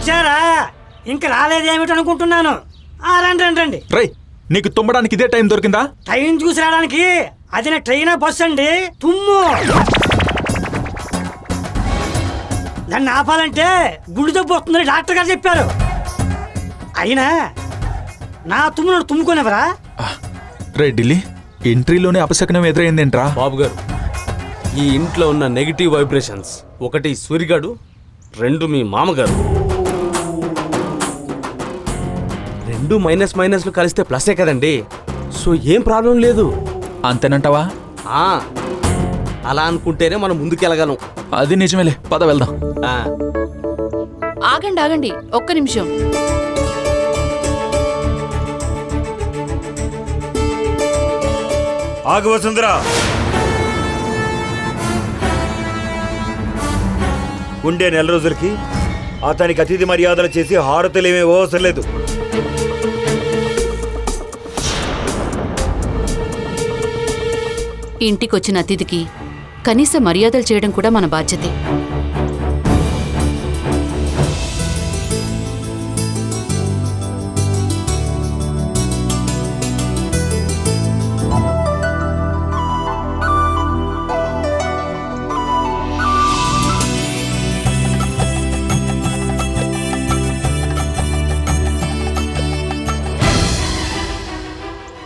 వచ్చారా? ఇంక రాలేదేమిటనుకుంటున్నాను. రండి రండి రండి. రై, నీకు తుమ్మడానికి ఇదే టైం దొరికిందా? టైం చూసి రావడానికి అది నా ట్రైన్ బస్సు అండి. తుమ్ము నన్ను ఆపాలంటే గుండె జబ్బు వస్తుందని డాక్టర్ గారు చెప్పారు. అయినా నా తుమ్మును తుమ్ముకోనివరా? రే ఢిల్లీ, ఎంట్రీలోనే అపశకనం ఎదురైందేంట్రా? బాబు గారు, ఈ ఇంట్లో ఉన్న నెగిటివ్ వైబ్రేషన్స్, ఒకటి సూరిగాడు, రెండు మీ మామగారు. రెండు మైనస్ మైనస్లు కలిస్తే ప్లసే కదండి. సో ఏం ప్రాబ్లం లేదు. అంతేనంటావా? అలా అనుకుంటేనే మనం ముందుకెళ్ళగలం. అది నిజమేలే, పద వెళ్దాం. ఆగండి ఆగండి, ఒక్క నిమిషం. ఆగు వసుంధరా. ఉండే నెల రోజులకి అతనికి అతిథి మర్యాదలు చేసి హారతులేమీ అవసరం లేదు. ఇంటికొచ్చిన అతిథికి కనీస మర్యాదలు చేయడం కూడా మన బాధ్యతే.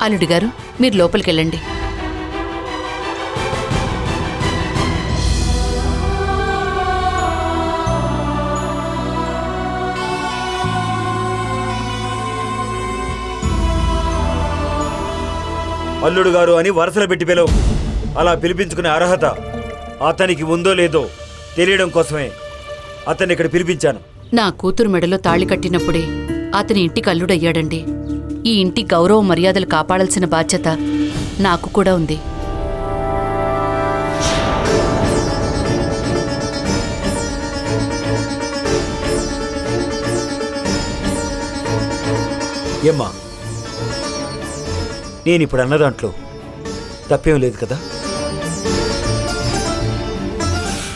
అల్లుడి గారు, మీరు లోపలికెళ్ళండి. అల్లుడు గారు అని వరుసలు పెట్టి పిలవు. అలా పిలిపించుకునే అర్హత అతనికి ఉందో లేదో తెలియడం కోసమే అతన్ని ఇక్కడ పిలిపించాను. నా కూతురు మెడలో తాళి కట్టినప్పుడే అతని ఇంటికి అల్లుడయ్యాడండి. ఈ ఇంటి గౌరవ మర్యాదలు కాపాడాల్సిన బాధ్యత నాకు కూడా ఉంది. ఏమ్మా, నేను ఇప్పుడు అన్న దాంట్లో తప్పేం లేదు కదా?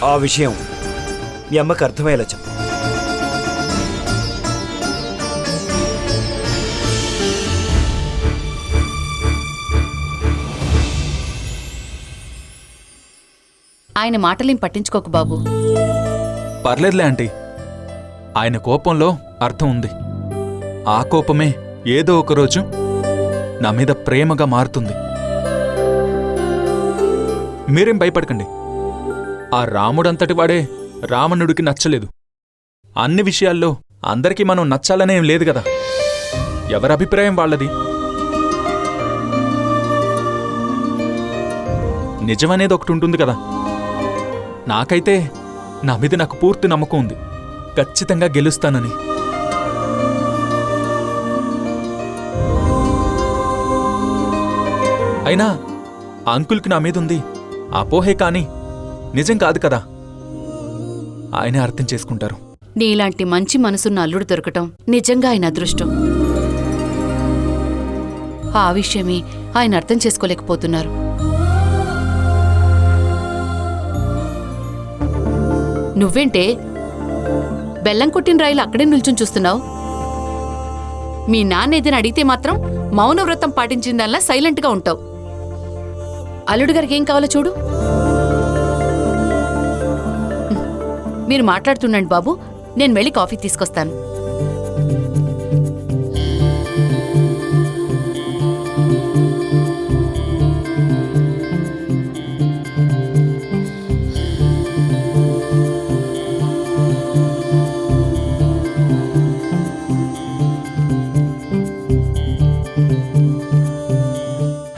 ఆ విషయం మీ అమ్మకి అర్థమయ్యేలా చెప్పు. ఆయన మాటలేం పట్టించుకోకు బాబు. పర్లేదులే ఆంటీ, ఆయన కోపంలో అర్థం ఉంది. ఆ కోపమే ఏదో ఒకరోజు నా మీద ప్రేమగా మారుతుంది. మీరేం భయపడకండి. ఆ రాముడంతటి వాడే రావణుడికి నచ్చలేదు. అన్ని విషయాల్లో అందరికీ మనం నచ్చాలనేం లేదు కదా. ఎవరి అభిప్రాయం వాళ్ళది. నిజమనేది ఒకటి ఉంటుంది కదా. నాకైతే నా మీద నాకు పూర్తి నమ్మకం ఉంది. ఖచ్చితంగా గెలుస్తానని. అయినా అంకుల్కి నా మీదుంది అపోహే కాని నిజం కాదు కదా. ఆయనే అర్థం చేసుకుంటారు. నీలాంటి మంచి మనసున్న అల్లుడు దొరకటం నిజంగా ఆయన అదృష్టం. ఆ విషయమే ఆయన అర్థం చేసుకోలేకపోతున్నారు. నువ్వేంటే బెల్లం కొట్టిన రాయిలు అక్కడే నిల్చుని చూస్తున్నావు? మీ నాన్న ఏదైనా అడిగితే మాత్రం మౌనవ్రతం పాటించిందల్లా సైలెంట్గా ఉంటావు. అల్లుడు గారికి ఏం కావాలో చూడు. మీరు మాట్లాడుతుండండి బాబు, నేను వెళ్ళి కాఫీ తీసుకొస్తాను.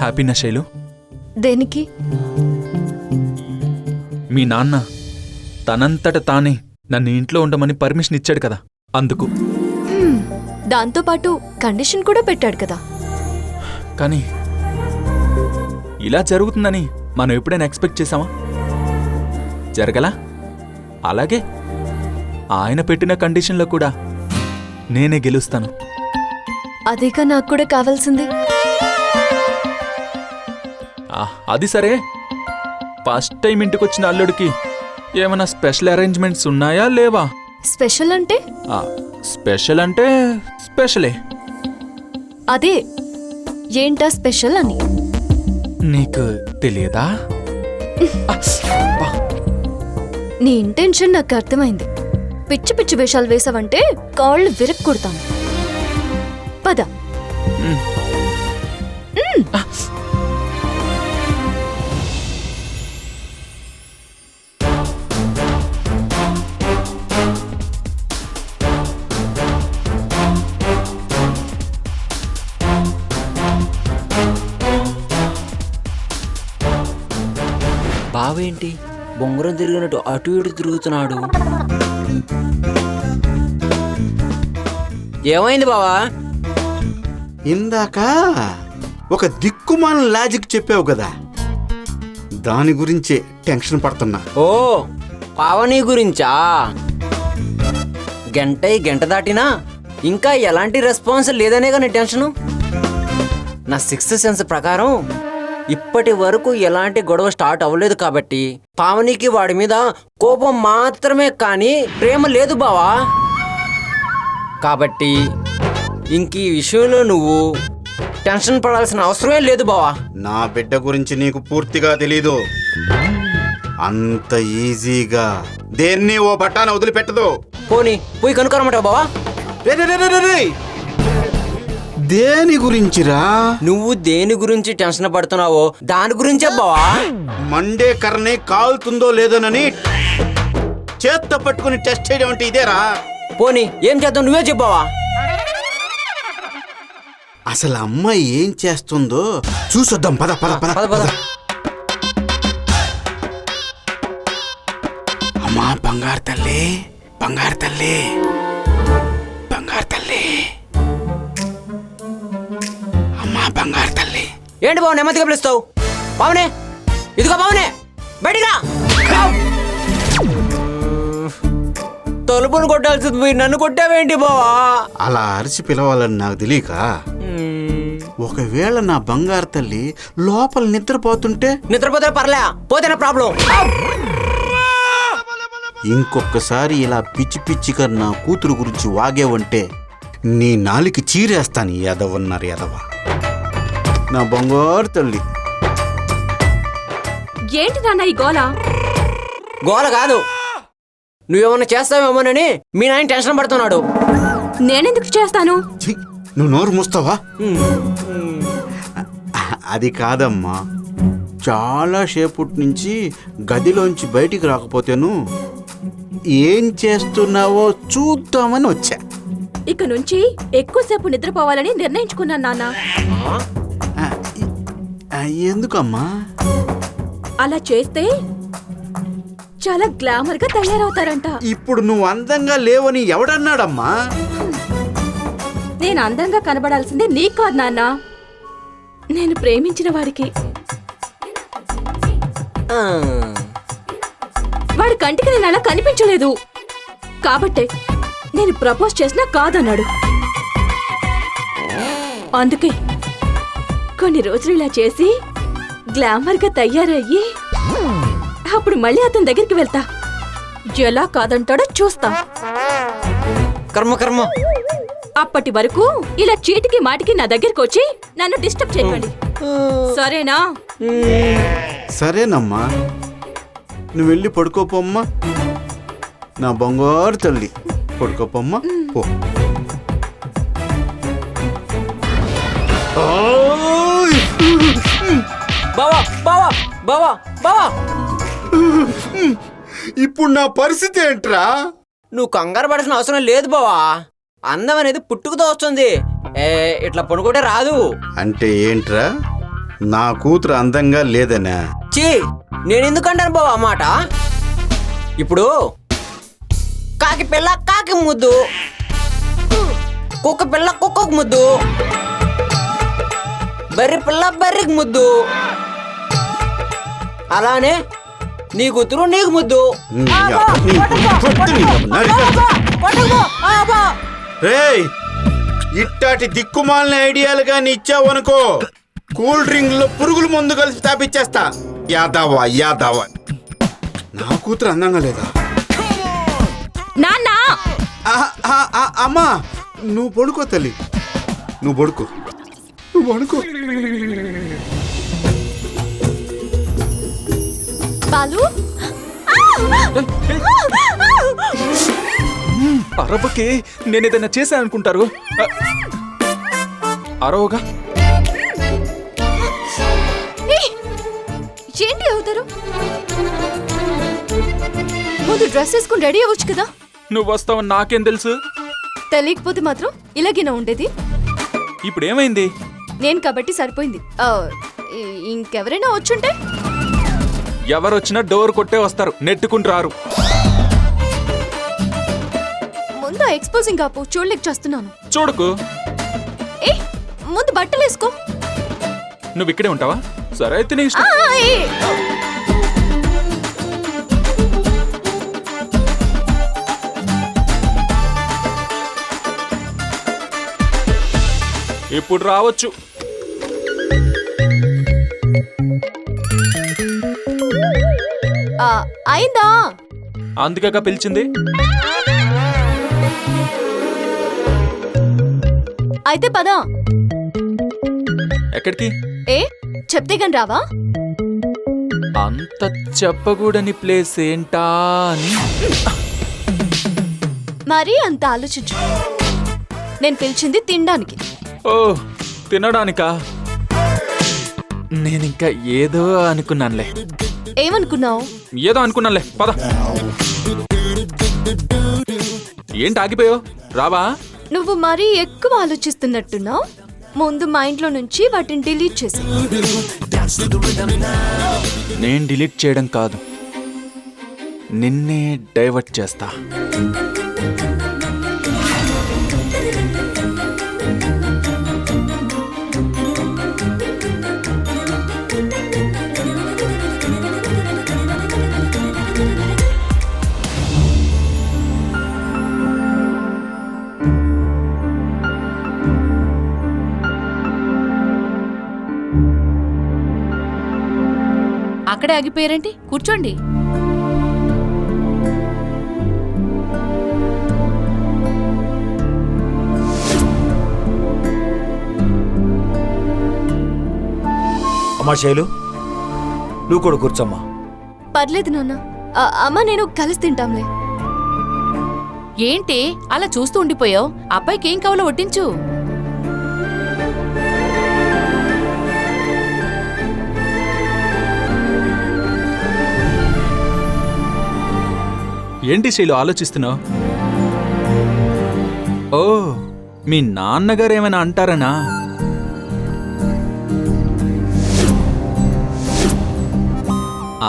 హ్యాపీనా శైలు? దేనికి? మీ నాన్న తనంతట తానే నన్ను ఇంట్లో ఉండమని పర్మిషన్ ఇచ్చాడు కదా, అందుకు. దాంతోపాటు కండిషన్ కూడా పెట్టాడు కదా. కానీ ఇలా జరుగుతుందని మనం ఎప్పుడైనా ఎక్స్పెక్ట్ చేశామా? జరగలా? అలాగే ఆయన పెట్టిన కండిషన్లో కూడా నేనే గెలుస్తాను. అదేగా నాకు కూడా కావాల్సింది. అది సరే, ఫస్ట్ టైం ఇంటికి వచ్చిన అల్లుడికి ఏమైనా స్పెషల్ అరేంజ్మెంట్స్ ఉన్నాయా లేవా? స్పెషల్ అంటే స్పెషల్ అంటే స్పెషలే. అదే ఏంటా స్పెషల్ అని. నీకు తెలియదా? నీ ఇంటెన్షన్ నాకు అర్థమైంది. పిచ్చి పిచ్చి వేషాలు వేసావంటే కాళ్ళు విరక్కొడతాను. పద. బావేంటి బొంగరం తిరిగినట్టు అటు ఇటు తిరుగుతున్నాడు? ఏమైంది బావా? ఇందాక ఒక దిక్కుమాల లాజిక్ చెప్పావు కదా, దాని గురించే టెన్షన్ పడుతున్నా. ఓ పావని గురించా? గంట దాటినా ఇంకా ఎలాంటి రెస్పాన్స్ లేదనే కానీ టెన్షను. నా సిక్స్త్ సెన్స్ ప్రకారం ఇప్పటి వరకు ఎలాంటి గొడవ స్టార్ట్ అవ్వలేదు కాబట్టి పావనికి వాడి మీద కోపం మాత్రమే కానీ ప్రేమ లేదు బావా. కాబట్టి ఇంక ఈ విషయంలో నువ్వు టెన్షన్ పడాల్సిన అవసరమే లేదు బావా. నా బిడ్డ గురించి నీకు పూర్తిగా తెలీదు. అంత ఈజీగా దేన్ని ఓ బట్టాన వదిలిపెట్టదు. పోనీ పోయి కనుక్కోరమంటావు బావా? రే రే రే రే రే! దేని గురించిరా? నువ్వు దేని గురించి టెన్షన్ పడుతున్నావో దాని గురించే బావా. మండే కర్రని కాలుతుందో లేదోనని చేత్తో పట్టుకుని టెస్ట్ చేయడం అంటే ఇదేరా? పోనీ ఏం చేద్దాం నువ్వే చెప్పావా? అసలు అమ్మాయి ఏం చేస్తుందో చూసొద్దాం. పద పద పద పద పద. అమ్మా బంగారు తల్లి, బంగారు తల్లి, బంగారు తల్లి, అమ్మా బంగారు తల్లి. ఏంటి బావ నెమ్మదిగా పిలుస్తావు? బావనే ఇదిగో బావనే బయటికి రా. తలుపును కొట్టాల్సింది పోయి నన్ను కొట్టావేంటి బావా? అలా అరిచి పిలవాలని నాకు తెలియక, ఒకవేళ నా బంగారు తల్లి లోపల నిద్రపోతుంటే నిద్రపోతే పర్లే, పోతేనే ప్రాబ్లం. ఇంకొకసారి ఇలా పిచ్చి పిచ్చిగా నా కూతురు గురించి వాగేవంటే నీ నాలికి చీరేస్తాను. ఎదవన్నారు ఎదవ. నా బంగారు తల్లి. ఏంటి నాన్న ఈ గోల? గోల కాదు, నువ్వేమన్నా చేస్తావేమోనని మీ నాయన టెన్షన్ పడుతున్నాడు. నేనెందుకు చేస్తాను? ఛీ, నువ్వు నోరు మూస్తావా? అది కాదమ్మా, చాలా సేపటి నుంచి గదిలోంచి బయటికి రాకపోతేను ఏం చేస్తున్నావో చూద్దామని వచ్చా. ఇక నుంచి ఎక్కువసేపు నిద్రపోవాలని నిర్ణయించుకున్నాను నాన్న. ఎందుకమ్మా? అలా చేస్తే చాలా గ్లామర్ గా తయారవుతారంట. ఇప్పుడు నువ్వు అందంగా లేవని ఎవడన్నాడమ్మా? నేను అందంగా కనబడాల్సిందే నీకు కాదు నాన్న, నేను ప్రేమించిన వాడికి. వాడి కంటికి నేను అలా కనిపించలేదు కాబట్టే నేను ప్రపోజ్ చేసినా కాదన్నాడు. అందుకే కొన్ని రోజులు ఇలా చేసి గ్లామర్ గా తయారయ్యి అప్పుడు మళ్ళీ అతని దగ్గరికి వెళ్తా. ఎలా కాదంటాడో చూస్తా. కర్మ కర్మ. అప్పటి వరకు ఇలా చీటికి మాటికి నా దగ్గరికి వచ్చి నన్ను డిస్టర్బ్ చేయకండి, సరేనా? సరేనమ్మా, నువ్వు వెళ్ళి పడుకోపోమ్మా. నా బంగారు తల్లి, పడుకోపోమ్మా. పో. బావా బావా బావా బావా, ఇప్పుడు నా పరిస్థితి ఏంట్రా? నువ్వు కంగారు పడాల్సిన అవసరం లేదు బావా. అందం అనేది పుట్టుకతో వస్తుంది, ఇట్లా పడుకుంటే రాదు. అంటే ఏంట్రా? నా కూతురు అందంగా లేదనా? చీ, నేనెందుకంటాను బావా మాట? ఇప్పుడు కాకి పిల్ల కాకి ముద్దు, కుక్క పిల్ల కుక్కకు ముద్దు, బర్రె పిల్ల బర్రెకి ముద్దు, అలానే నీ కూతురు నీకు ముద్దు. రేయ్, ఇట్టాటి దిక్కుమాలిన ఐడియాలు గాని ఇచ్చావనుకో, కూల్ డ్రింక్ లో పురుగుల మందు కలిసి తాపిచ్చేస్తా. యాదవా యాదవా. నా కూతురు అందంగా లేదా? నాన్న అమ్మా నువ్వు పడుకో తల్లి, నువ్వు పడుకో, నువ్వు పడుకో. బాలు అరవకే, నేనేదైనా చేశాను అనుకుంటారు. అరవగా ఏంటి అవుతారు? ముందు డ్రెస్ వేసుకుని రెడీ అవ్వచ్చు కదా. నువ్వు వస్తావని నాకేం తెలుసు? తెలియకపోతే మాత్రం ఇలాగేనా ఉండేది? ఇప్పుడు ఏమైంది? నేను కాబట్టి సరిపోయింది. ఇంకెవరైనా వచ్చుంటే ఎవరొచ్చినా డోర్ కొట్టే వస్తారు, నెట్టుకుని రారు. ముందు ఎక్స్పోజింగ్ కాపు, చూడలేక చేస్తున్నాను. చూడకు. ఏ ముందు బట్టలు వేసుకో. నువ్వు ఇక్కడే ఉంటావా? సరే అయితే నీ ఇష్టం. ఇప్పుడు రావచ్చు. అయిందా? అందుకేగా పిలిచింది. అయితే పదా. ఎక్కడికి? ఏ చెప్తే గాని రావా? అంత చెప్పకూడని ప్లేస్ ఏంటా అని. మరీ అంత ఆలోచించు. నేను పిలిచింది తినడానికి. ఓ తినడానికా? నేనింకా ఏదో అనుకున్నానులే. ఏమనుకున్నావు? ఏదో అనుకున్నానులే, పద. ఏంటి ఆగిపోయావు? రావా? నువ్వు మరీ ఎక్కువ ఆలోచిస్తున్నట్టున్నావు. ముందు మైండ్లో నుంచి వాటిని డిలీట్ చేసి. నేను డిలీట్ చేయడం కాదు, నిన్నే డైవర్ట్ చేస్తా. అక్కడే ఆగిపోయారేంటి? కూర్చోండి. అమ్మా శైలు, నువ్వు కూడా కూర్చోమ్మా. పర్లేదు నాన్న. అమ్మ నేను కలిసి తింటాంలే. ఏంటి అలా చూస్తూ ఉండిపోయావు? అబ్బాయికి ఏం కావాలో వడ్డించు. ఏంటి శైలు ఆలోచిస్తున్నావు? ఓ మీ నాన్నగారు ఏమైనా అంటారనా?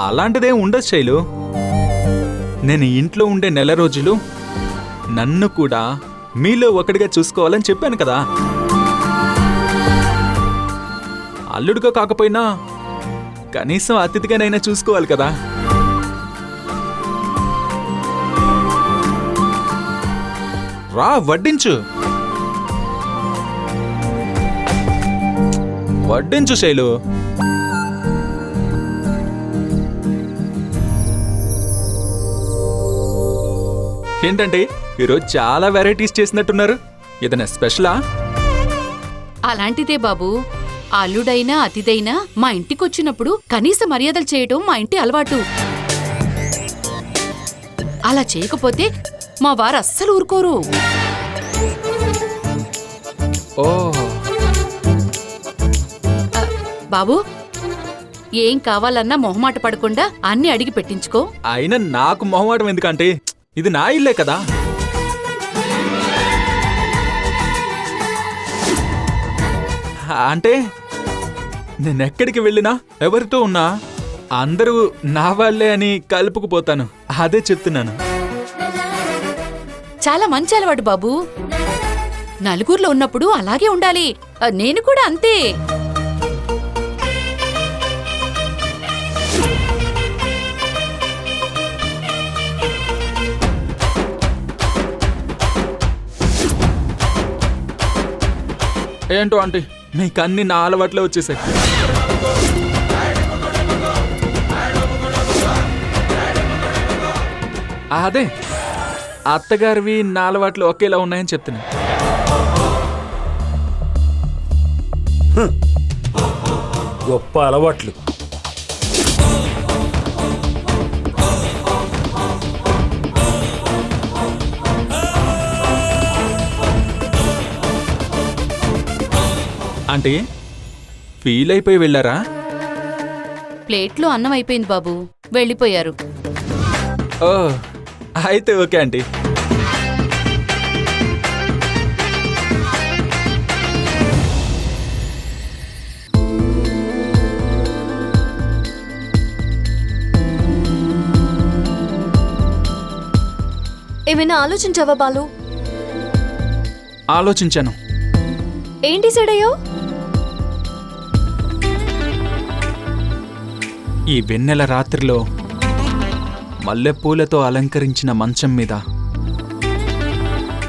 అలాంటిదేం ఉండదు శైలు. నేను ఇంట్లో ఉండే నెల రోజులు నన్ను కూడా మీలో ఒకటిగా చూసుకోవాలని చెప్పాను కదా. అల్లుడిగా కాకపోయినా కనీసం అతిథిగానైనా చూసుకోవాలి కదా. రా వడ్డించు, వడ్డించు శైలు. ఏంటంటే ఈరోజు చాలా వెరైటీస్ చేసినట్టున్నారు. ఏదైనా స్పెషలా? అలాంటిదే బాబు. అల్లుడైనా అతిథైనా మా ఇంటికొచ్చినప్పుడు కనీస మర్యాదలు చేయటం మా ఇంటి అలవాటు. అలా చేయకపోతే మా వారు అస్సలు ఊరుకోరు. ఓ బాబు, ఏం కావాలన్నా మొహమాట పడకుండా అన్ని అడిగి పెట్టించుకో. అయినా నాకు మొహమాటం ఎందుకంటే ఇది నా ఇల్లే కదా. అంటే నేనెక్కడికి వెళ్ళినా ఎవరితో ఉన్నా అందరూ నా వాళ్లే అని కలుపుకుపోతాను. అదే చెప్తున్నాను. చాలా మంచి అలవాటు బాబు. నలుగురిలో ఉన్నప్పుడు అలాగే ఉండాలి. నేను కూడా అంతే. ఏంటో ఆంటీ, మీకు అన్ని నా అలవాట్లే వచ్చేసాయి. అదే అత్తగారివి నా అలవాట్లు ఒకేలా ఉన్నాయని చెప్తున్నా. గొప్ప అలవాట్లు. అంటే ఫీల్ అయిపోయి వెళ్ళారా? ప్లేట్లో అన్నం అయిపోయింది బాబు, వెళ్ళిపోయారు. ఓ అయితే ఓకే ఆంటీ. ఏమైనా ఆలోచించావా బాలు? ఆలోచించాను. ఏం డిసైడ్ అయ్యావు? ఈ వెన్నెల రాత్రిలో మల్లెపూలతో అలంకరించిన మంచం మీద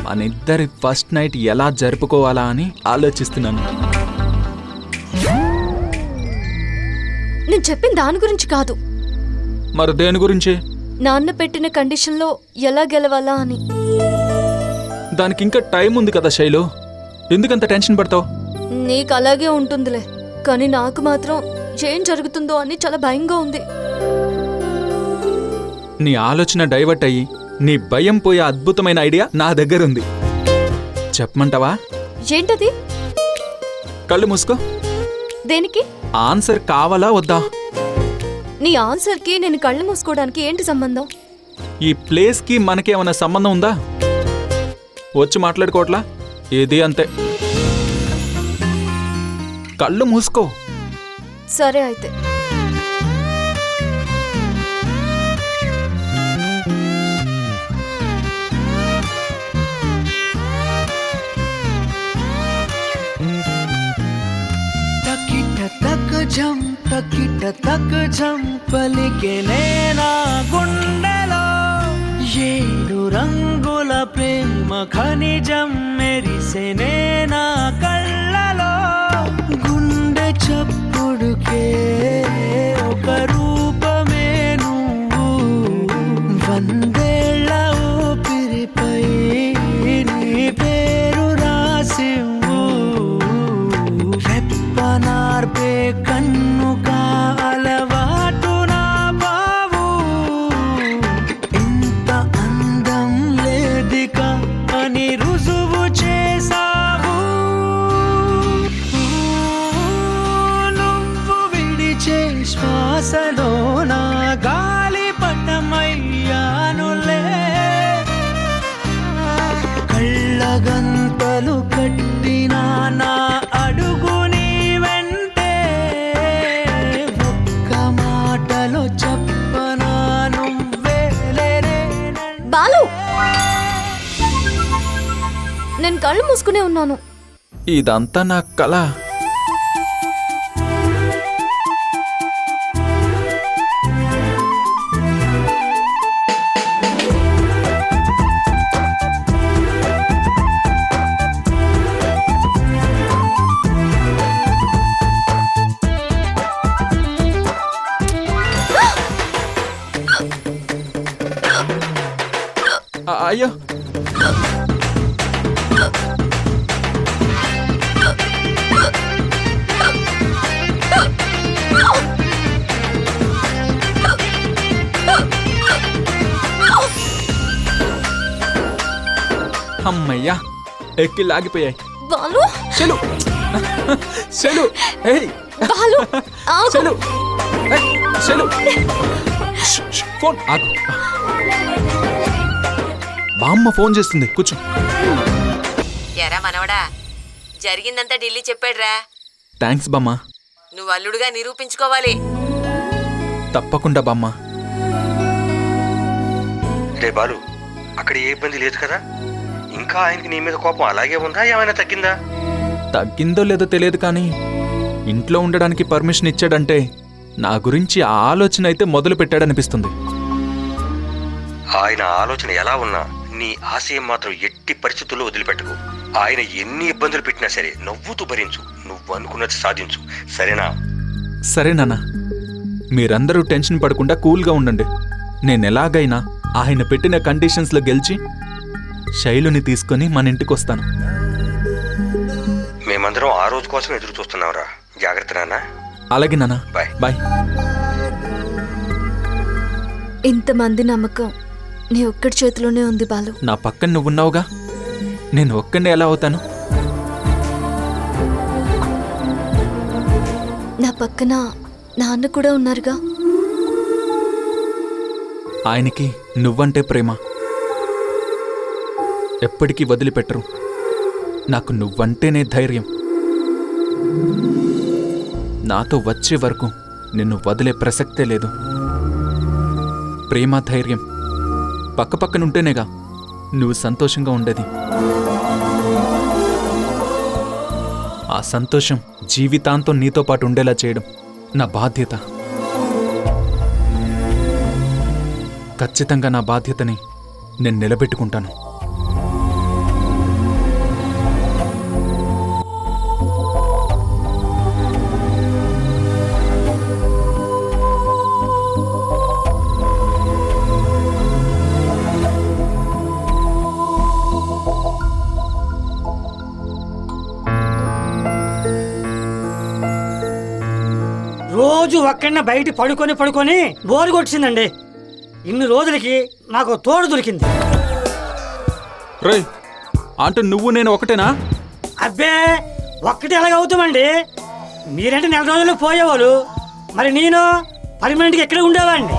మనిద్దరి ఫస్ట్ నైట్ ఎలా జరుపుకోవాలా అని ఆలోచిస్తున్నాను. నేను చెప్పిన దాని గురించి కాదు, మరి దేని గురించి? నాన్న పెట్టిన కండిషన్లో ఎలా గెలవాలా అని. దానికి ఇంకా టైం ఉంది కదా శైలు, ఎందుకంత టెన్షన్ పడతావు? నీకు అలాగే ఉంటుందిలే, కానీ నాకు మాత్రం ఏం జరుగుతుందో అని చాలా భయంగా ఉంది. నీ ఆలోచన డైవర్ట్ అయ్యి నీ భయం పోయే అద్భుతమైన ఐడియా నా దగ్గర ఉంది. చెప్పమంటావా? ఏంటది? కళ్ళు మూసుకో. దేనికి? ఆన్సర్ కావాలా వద్దా? నీ ఆన్సర్కి నేను కళ్ళు మూసుకోవడానికి ఏంటి సంబంధం? ఈ ప్లేస్కి మనకేమైనా సంబంధం ఉందా? వచ్చి మాట్లాడుకోవట్లా? ఏది అంతే. కళ్ళు మూసుకో. సరే అయితే. తకిట తక్ జం పలికెనే నా గుండెలో, ఏడు రంగుల ప్రేమ ఖనిజం మెరిసెనే నా కళ్ళలో, గుండె చప్పుడుకే ఒక రూపమే నువ్వు, వందేళ్ల ఊపిరిపై నీ పేరు రాసివ్వు, రెప్పనార్పే కన్నుగా అలవాటు నా బావు, ఇంత అందం లేదిక అని రుజువు చేసావు, నువ్వు విడిచే శ్వాసలో నా గాలి పటమయ్యానులే, కళ్ళగంతలు కట్టిన నా అడుగు నీ వెంటే, ఒక్క మాటలో చెప్పనా నువ్వే లేరే. బాలు, నేను కళ్ళు మూసుకునే ఉన్నాను. ఇదంతా నా కళ. అయ్యో, అమ్మయ్యా, ఎక్కి లాగిపోయాయి. బాలు, చెలు చెలు, ఏయ్ బాలు, ఆగు. చెలు, ఏయ్, చెలు. ఫోన్ ఆగు. బామ్మ ఫోన్ చేస్తుంది, కూర్చో. ఎరా మనవడా, జరిగిందంతా ఢిల్లీ చెప్పాడ్రా. థ్యాంక్స్ బామ్మ. నువ్వు అల్లుడుగా నిరూపించుకోవాలి. తప్పకుండా బామ్మ. రే బాలు, అక్కడ ఏ ఇబ్బంది లేదు కదా? ఇంకా ఆయనకి నీ మీద కోపం అలాగే ఉందా, ఏమైనా తగ్గిందా? తగ్గిందో లేదో తెలియదు కానీ ఇంట్లో ఉండడానికి పర్మిషన్ ఇచ్చాడంటే నా గురించి ఆ ఆలోచన అయితే మొదలు పెట్టాడనిపిస్తుంది. ఆయన ఆలోచన ఎలా ఉన్నా నీ ఆశయం మాత్రం ఎట్టి పరిస్థితుల్లో వదిలిపెట్టకు. ఆయన ఎన్ని ఇబ్బందులు పెట్టినా సరే నవ్వుతూ భరించు. నువ్వు అనుకున్నది సాధించు, సరేనా? సరే నాన్న, మీరందరూ టెన్షన్ పడకుండా కూల్గా ఉండండి. నేనెలాగైనా ఆయన పెట్టిన కండిషన్స్లో గెలిచి శైలుని తీసుకొని మన ఇంటికి వస్తాను. మేమందరం ఆ రోజు కోసం ఎదురు చూస్తున్నావురా. జాగ్రత్త నాన్న. అలాగే నాన్న. బాయ్. బాయ్. ఇంతమంది నమ్మకం నీ ఒక్కడి చేతిలోనే ఉంది బాలు. నా పక్కన నువ్వున్నావుగా, నేను ఒక్కడే ఎలా అవుతాను? నా పక్కన నాన్న కూడా ఉన్నారుగా. ఆయనకి నువ్వంటే ప్రేమ. ఎప్పటికీ వదిలిపెట్టరు. నాకు నువ్వంటేనే ధైర్యం. నాతో వచ్చే వరకు నిన్ను వదిలే ప్రసక్తే లేదు. ప్రేమ, ధైర్యం పక్కపక్కనుంటేనేగా నువ్వు సంతోషంగా ఉండేది. ఆ సంతోషం జీవితాంతం నీతో పాటు ఉండేలా చేయడం నా బాధ్యత. ఖచ్చితంగా నా బాధ్యతని నేను నిలబెట్టుకుంటాను. రోజు ఒక్కడిన బయట పడుకొని బోరు కొట్టిందండి. ఇన్ని రోజులకి నాకు తోడు దొరికింది. రేయ్, అంటే నువ్వు నేను ఒకటేనా? అబ్బే, ఒక్కటి ఎలాగవుతామండి? మీరంటే నెల రోజుల్లో పోయేవాళ్ళు, మరి నేను పర్మనెంట్గా ఎక్కడ ఉండేవాడిని.